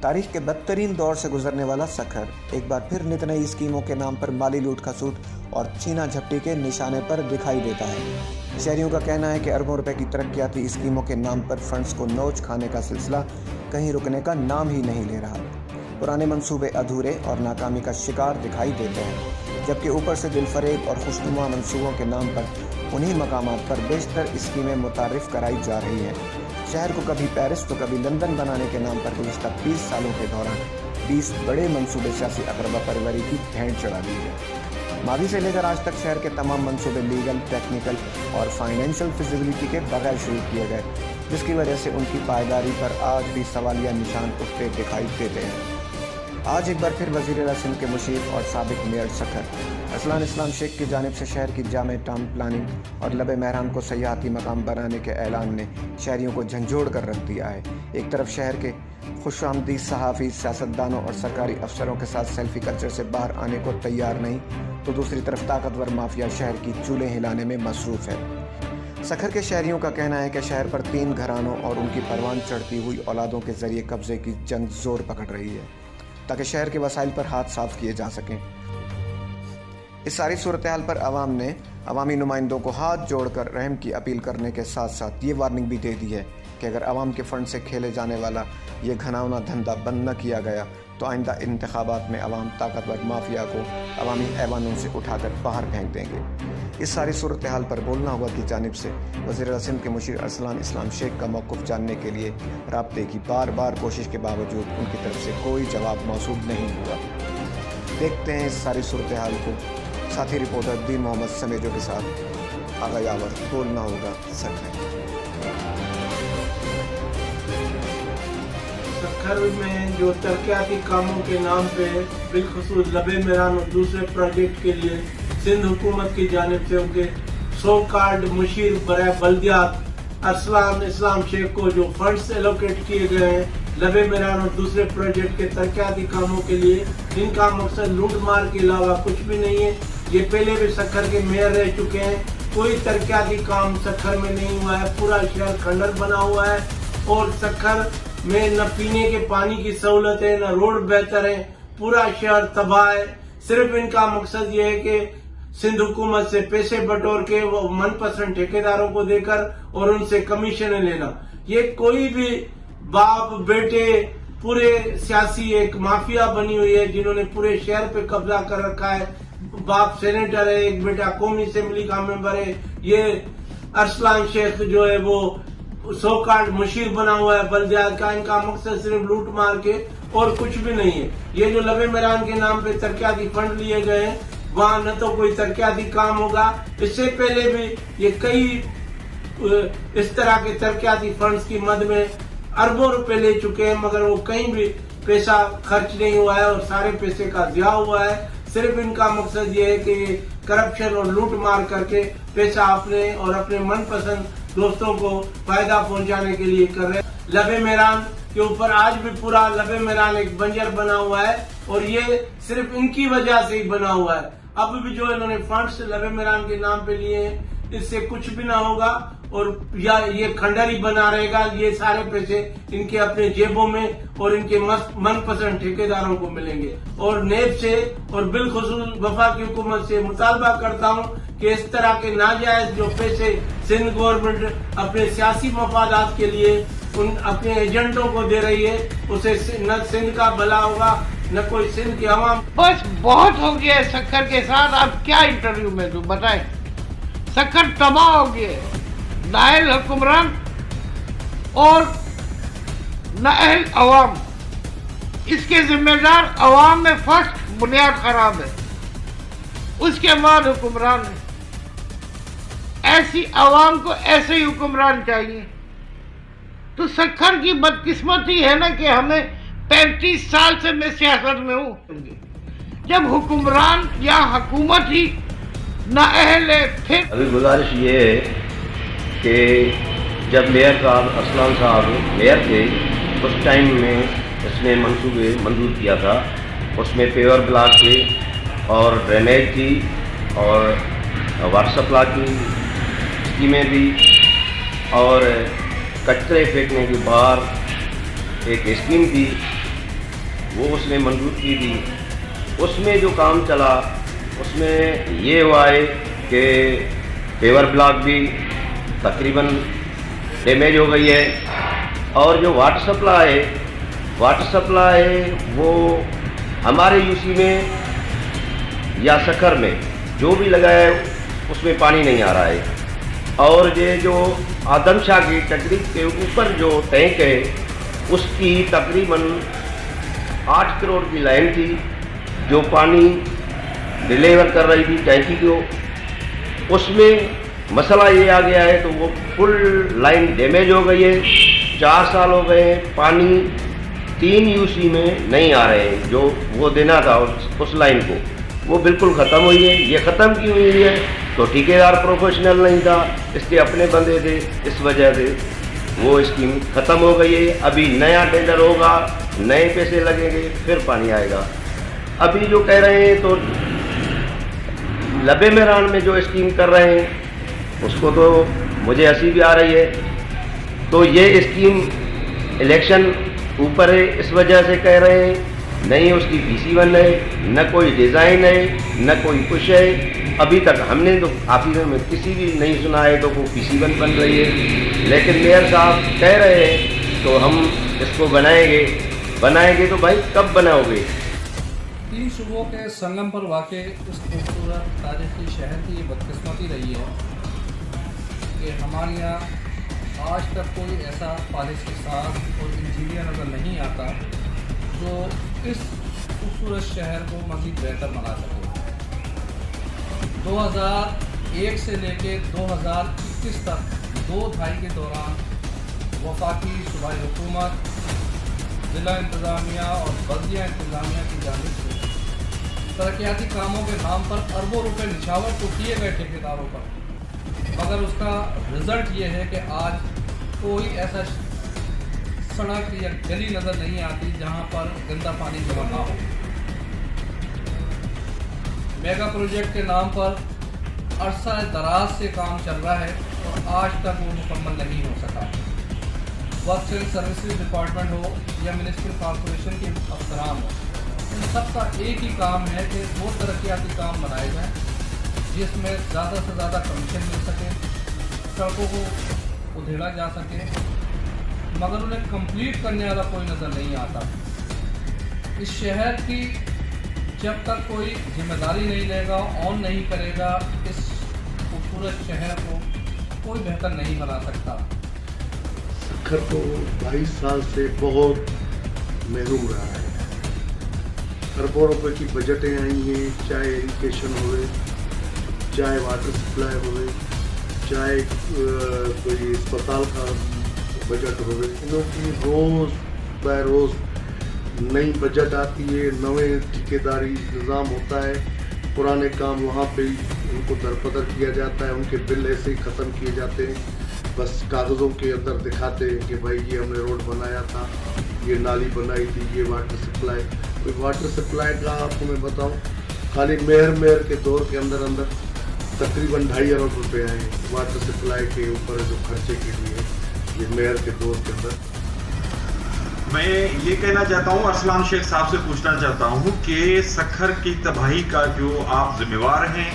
तारीख के बदतरीन दौर से गुजरने वाला सखर एक बार फिर नित नई स्कीमों के नाम पर माली लूट खसूट और छीना झपटी के निशाने पर दिखाई देता है। शहरियों का कहना है कि अरबों रुपए की तरक्याती स्कीमों के नाम पर फंड्स को नोच खाने का सिलसिला कहीं रुकने का नाम ही नहीं ले रहा। पुराने मंसूबे अधूरे और नाकामी का शिकार दिखाई देते हैं, जबकि ऊपर से दिलफरेब और खुशनुमा मंसूबों के नाम पर उन्हीं मकामात पर बेशतर स्कीमें मुतारिफ कराई जा रही हैं। शहर को कभी पेरिस तो कभी लंदन बनाने के नाम पर गुज़िश्ता 20 सालों के दौरान 20 बड़े मंसूबे सियासी अकरबा परवरी की भेंट चढ़ा दी है। मादी से लेकर आज तक शहर के तमाम मंसूबे लीगल, टेक्निकल और फाइनेंशियल फिजिबिलिटी के बगैर शुरू किए गए, जिसकी वजह से उनकी पायदारी पर आज भी सवालिया निशान उठते दिखाई देते हैं। आज एक बार फिर वज़ीर सिंध के मुशीर और साबिक मेयर सखर असलान इस्लाम शेख की जानिब से शहर की जामे टाउन प्लानिंग और लबे महरान को सयाहती मकाम बनाने के ऐलान ने शहरियों को झंझोड़ कर रख दिया है। एक तरफ शहर के खुशामदी सहाफ़ी, सियासतदानों और सरकारी अफसरों के साथ सेल्फी कल्चर से बाहर आने को तैयार नहीं, तो दूसरी तरफ ताकतवर माफिया शहर की चूल्हे हिलाने में मसरूफ़ है। सखर के शहरियों का कहना है कि शहर पर 3 घरानों और उनकी परवान चढ़ती हुई औलादों के जरिए कब्जे की जंग जोर पकड़ रही है, ताकि शहर के वसाइल पर हाथ साफ किए जा सकें। इस सारी सूरत हाल पर आवाम ने अवामी नुमाइंदों को हाथ जोड़कर रहम की अपील करने के साथ साथ ये वार्निंग भी दे दी है कि अगर आवाम के फंड से खेले जाने वाला ये घनावना धंधा बंद न किया गया तो आइंदा इंतखाबात में अवाम ताकतवर माफिया को अवामी ऐवानों से उठाकर बाहर फेंक देंगे। इस सारी सूरत हाल पर बोलना हुआ की जानिब से वज़ीर सिंध के मुशीर असलान इस्लाम शेख का मौक़िफ़ जानने के लिए राब्ते की बार बार कोशिश के बावजूद उनकी तरफ से कोई जवाब मौसूल नहीं हुआ। देखते हैं इस सारी सूरत हाल को। साथी रिपोर्टर दी मोहम्मद समेजो के साथ आगा यावर बोलना होगा सखर। सखर में जो तरक्याती कामों के नाम पे बिलखुसूस लबे मेरान और दूसरे प्रोजेक्ट के लिए सिंध हुकूमत की जानिब से उनके सो कार्ड मुशीर बराए बल्दियात असलान इस्लाम शेख को जो फंड्स एलोकेट किए गए हैं लबे मेरान और दूसरे प्रोजेक्ट के तरक्याती कामों के लिए, इनका मकसद लूट मार के अलावा कुछ भी नहीं है। ये पहले भी सखर के मेयर रह चुके हैं। कोई तरक्याती काम सखर में नहीं हुआ है। पूरा शहर खंडर बना हुआ है और सखर में न पीने के पानी की सहूलत है, न रोड बेहतर है। पूरा शहर तबाह है। सिर्फ इनका मकसद ये है कि सिंध हुकूमत से पैसे बटोर के वो मनपसंद ठेकेदारों को देकर और उनसे कमीशन लेना। ये कोई भी बाप बेटे पूरे सियासी एक माफिया बनी हुई है जिन्होंने पूरे शहर पे कब्जा कर रखा है। बाप सेनेटर है, एक बेटा कौमी असेंबली का मेंबर है। ये अरसलान शेख जो है वो सो कार्ड मुशीर बना हुआ है बल्दियात का। इनका मकसद सिर्फ लूट मार के और कुछ भी नहीं है। ये जो लबे मेरान के नाम पे तरक्याती फंड लिए गए हैं, वहाँ न तो कोई तरक्याती काम होगा। इससे पहले भी ये कई इस तरह के तरक्याती फंड्स की मद में अरबों रुपए ले चुके हैं, मगर वो कहीं भी पैसा खर्च नहीं हुआ है और सारे पैसे का ज़िया हुआ है। सिर्फ इनका मकसद ये है कि करप्शन और लूट मार करके पैसा अपने और अपने मनपसंद दोस्तों को फायदा पहुंचाने के लिए कर रहे हैं। लबे मेरान के ऊपर आज भी पूरा लबे मेरान एक बंजर बना हुआ है और ये सिर्फ इनकी वजह से ही बना हुआ है। अब भी जो इन्होंने फंड्स लबे मेरान के नाम पे लिए हैं, इससे कुछ भी ना होगा और या ये खंडर ही बना रहेगा। ये सारे पैसे इनके अपने जेबों में और इनके मनपसंद ठेकेदारों को मिलेंगे। और नेब से और बिलखुसूस वफाकी हुकूमत से मुतालबा करता हूँ कि इस तरह के नाजायज जो पैसे सिंध गवर्नमेंट अपने सियासी मफादात के लिए उन अपने एजेंटों को दे रही है, उसे न सिंध का भला होगा न कोई सिंध की आवाम। बस बहुत हो गया है सखर के साथ। अब क्या इंटरव्यू में दूं बताएं। सखर तबाह हो गया। नाअहल हुक्मरान और नाअहल अवाम, इसके जिम्मेदार अवाम में फर्स्ट बुनियाद खराब है, उसके बाद हुक्मरान है। ऐसी अवाम को ऐसे ही हुक्मरान चाहिए। तो सखर की बदकिस्मती है ना कि हमें 35 साल से मैं सियासत में हूँ, जब हुक्मरान या हुकूमत ही नाअहल है। फिर अभी गुजारिश ये है कि जब मेयर साहब असलान साहब मेयर थे उस टाइम में इसने मंसूबे मंजूर किया था। उसमें पेवर ब्लॉक थे और ड्रेनेज थी और वाटर सप्लाई की स्कीमें थी और कचरे फेंकने की बाहर एक स्कीम थी वो उसने मंजूर की थी। उसमें जो काम चला उसमें ये हुआ है कि पेवर ब्लॉक भी तकरीबन डैमेज हो गई है, और जो वाटर सप्लाई है वो हमारे यूसी में या सखर में जो भी लगा है उसमें पानी नहीं आ रहा है। और ये जो आदम शाह की टकरी के ऊपर जो टैंक है उसकी तकरीबन 8 करोड़ की लाइन थी जो पानी डिलीवर कर रही थी टैंकी को। उसमें मसला ये आ गया है तो वो फुल लाइन डैमेज हो गई है। 4 साल हो गए, पानी 3 यूसी में नहीं आ रहे हैं जो वो देना था उस लाइन को, वो बिल्कुल ख़त्म हुई है। ये ख़त्म क्यों हुई है? तो ठेकेदार प्रोफेशनल नहीं था, इसके अपने बंदे थे, इस वजह से वो स्कीम ख़त्म हो गई है। अभी नया टेंडर होगा, नए पैसे लगेंगे, फिर पानी आएगा। अभी जो कह रहे हैं तो लबे मैदान में जो स्कीम कर रहे हैं उसको तो मुझे हंसी भी आ रही है। तो ये स्कीम इलेक्शन ऊपर है, इस वजह से कह रहे हैं। नहीं उसकी PC1 है, न कोई डिज़ाइन है, न कोई कुछ है। अभी तक हमने तो ऑफिस में किसी भी नहीं सुना है तो वो PC1 बन रही है। लेकिन मेयर साहब कह रहे हैं तो हम इसको बनाएंगे तो भाई कब बनाओगे? 3 सूबों के संगम पर वाक़े इस खूबसूरत तारीखी शहर की बदकिस्मती रही है कि हमारे यहाँ आज तक कोई ऐसा पॉलिश के साथ और इंजीनियर नज़र नहीं आता जो इस खूबसूरत शहर को मज़ीद बेहतर बना सके। 2001 से लेकर 2021 तक 2 दहाई के दौरान वफाकी सूबाई हुकूमत, ज़िला इंतज़ामिया और बल्दिया इंतज़ामिया की जानिब से तरक्याती कामों के नाम पर अरबों रुपए निछावर तो किए गए ठेकेदारों पर, मगर उसका रिज़ल्ट ये है कि आज कोई ऐसा सड़क या गली नज़र नहीं आती जहां पर गंदा पानी जमा ना हो। मेगा प्रोजेक्ट के नाम पर अरसा दराज से काम चल रहा है और आज तक वो मुकम्मल नहीं हो सका। वर्क्स एंड सर्विसेज डिपार्टमेंट हो या म्यूनिसिपल कॉरपोरेशन के अफसरान हो, इन सब का एक ही काम है कि वो तरक्याती काम बनाए जाएँ जिसमें ज़्यादा से ज़्यादा कमीशन मिल सके, सड़कों को उधेड़ा जा सके, मगर उन्हें कंप्लीट करने वाला कोई नज़र नहीं आता। इस शहर की जब तक कोई जिम्मेदारी नहीं लेगा, ऑन नहीं करेगा, इस खूबसूरत शहर को कोई बेहतर नहीं बना सकता। सखर तो 22 साल से बहुत महरूम रहा है। अरबों रुपए की बजटें आई हैं, चाहे इरिगेशन हो, चाहे वाटर सप्लाई हो, चाहे कोई अस्पताल का बजट हो। इनों की रोज़ बाय रोज़ नई बजट आती है, नए ठेकेदारी निज़ाम होता है, पुराने काम वहाँ पे उनको दरपदर किया जाता है, उनके बिल ऐसे ही ख़त्म किए जाते हैं। बस कागज़ों के अंदर दिखाते हैं कि भाई ये हमने रोड बनाया था, ये नाली बनाई थी, ये वाटर सप्लाई। कोई वाटर सप्लाई का आपको मैं बताऊँ, खाली मेयर के दौर के अंदर तकरीबन 2.5 अरब रुपये आए वाटर सप्लाई के ऊपर जो खर्चे के लिए ये मेयर के दौर के अंदर। मैं ये कहना चाहता हूँ, अरसलान शेख साहब से पूछना चाहता हूँ कि सखर की तबाही का जो आप जिम्मेवार हैं,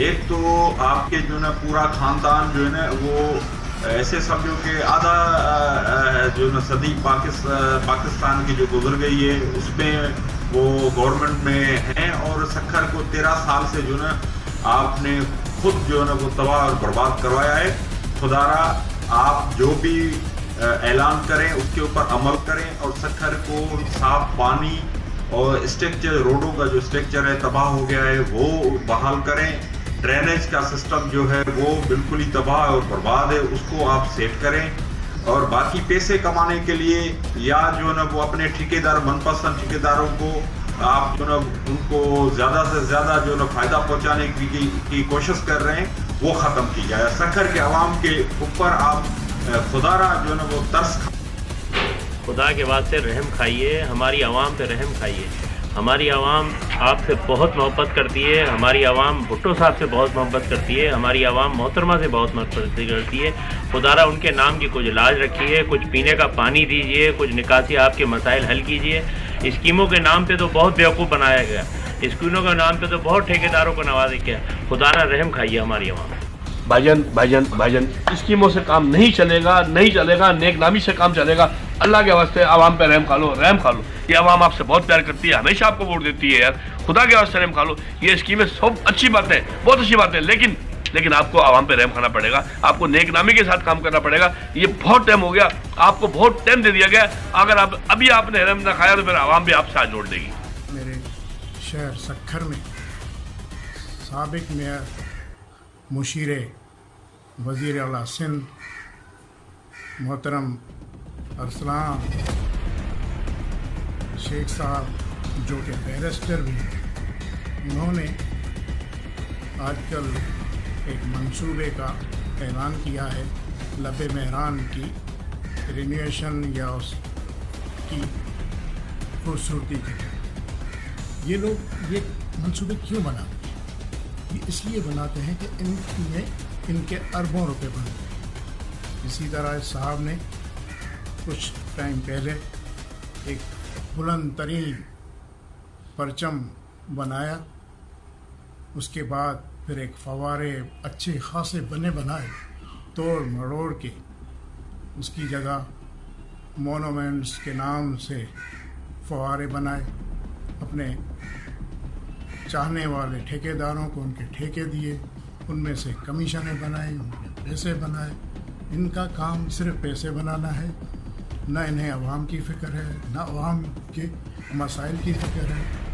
एक तो आपके जो ना पूरा ख़ानदान जो है ना वो ऐसे समझो कि आधा जो ना सदी पाकिस्तान की जो गुजर गई है उसमें वो गवर्नमेंट में हैं, और सखर को 13 साल से जो ना आपने खुद जो है ना वो तबाह और बर्बाद करवाया है। खुदारा आप जो भी ऐलान करें उसके ऊपर अमल करें और सखर को साफ पानी और स्ट्रक्चर, रोडों का जो स्ट्रक्चर है तबाह हो गया है वो बहाल करें। ड्रेनेज का सिस्टम जो है वो बिल्कुल ही तबाह और बर्बाद है, उसको आप सेट करें। और बाकी पैसे कमाने के लिए या जो है ना वो अपने ठेकेदार, मनपसंद ठेकेदारों को आप जो ना उनको ज़्यादा से ज़्यादा जो ना फ़ायदा पहुँचाने की कोशिश कर रहे हैं, वो ख़त्म की जाए। सखर के आवाम के ऊपर आप खुदारा जो ना वो तरस, खुदा के वास्ते रहम खाइए, हमारी आवाम पे रहम खाइए। हमारी आवाम आपसे बहुत मोहब्बत करती है, हमारी आवाम भुट्टो साहब से बहुत मोहब्बत करती है, हमारी आवाम मोहतरमा से बहुत मोहब्बत करती है। खुदारा उनके नाम की कुछ इलाज रखिए, कुछ पीने का पानी दीजिए, कुछ निकासी आपके मसाइल हल कीजिए। स्कीमों के नाम पे तो बहुत बेवकूफ़ बनाया गया, स्कूलों के नाम पे तो बहुत ठेकेदारों को नवाजा गया। खुदा ना रहम खाइए हमारी आवाम। भाईजान स्कीमों से काम नहीं चलेगा, नेकनामी से काम चलेगा। अल्लाह के वास्ते आवाम पे रहम खा लो। ये आवाम आपसे बहुत प्यार करती है, हमेशा आपको वोट देती है यार। खुदा के वास्ते रहम खा लो। ये स्कीमें सब अच्छी बातें, बहुत अच्छी बातें, लेकिन आपको आवाम पे रहम खाना पड़ेगा, आपको नेकनामी के साथ काम करना पड़ेगा। ये बहुत टाइम हो गया, आपको बहुत टाइम दे दिया गया। अगर आप अभी आपने रहम ना खाया तो फिर आवाम भी आपसे हाथ जोड़ देगी। मेरे शहर सक्खर में साबिक मेयर मुशीर वज़ीर आला सिंध मोहतरम अरसलान शेख साहब, जो कि बैरिस्टर भी हैं, उन्होंने आजकल एक मंसूबे का ऐलान किया है लबे मेहरान की रिन्यूएशन या उसकी खूबसूरती के लिए। ये लोग ये मंसूबे क्यों बनाते हैं? ये इसलिए बनाते हैं कि इनके अरबों रुपए बनते हैं। इसी तरह साहब ने कुछ टाइम पहले एक बुलंद तरीन परचम बनाया, उसके बाद फिर एक फवारे अच्छे खासे बनाए, तोड़ मरोड़ के उसकी जगह मोनूमेंट्स के नाम से फवारे बनाए, अपने चाहने वाले ठेकेदारों को उनके ठेके दिए, उनमें से कमीशनें बनाई, उनके पैसे बनाए। इनका काम सिर्फ पैसे बनाना है, न इन्हें अवाम की फ़िक्र है, न अवाम के मसाइल की फ़िक्र है।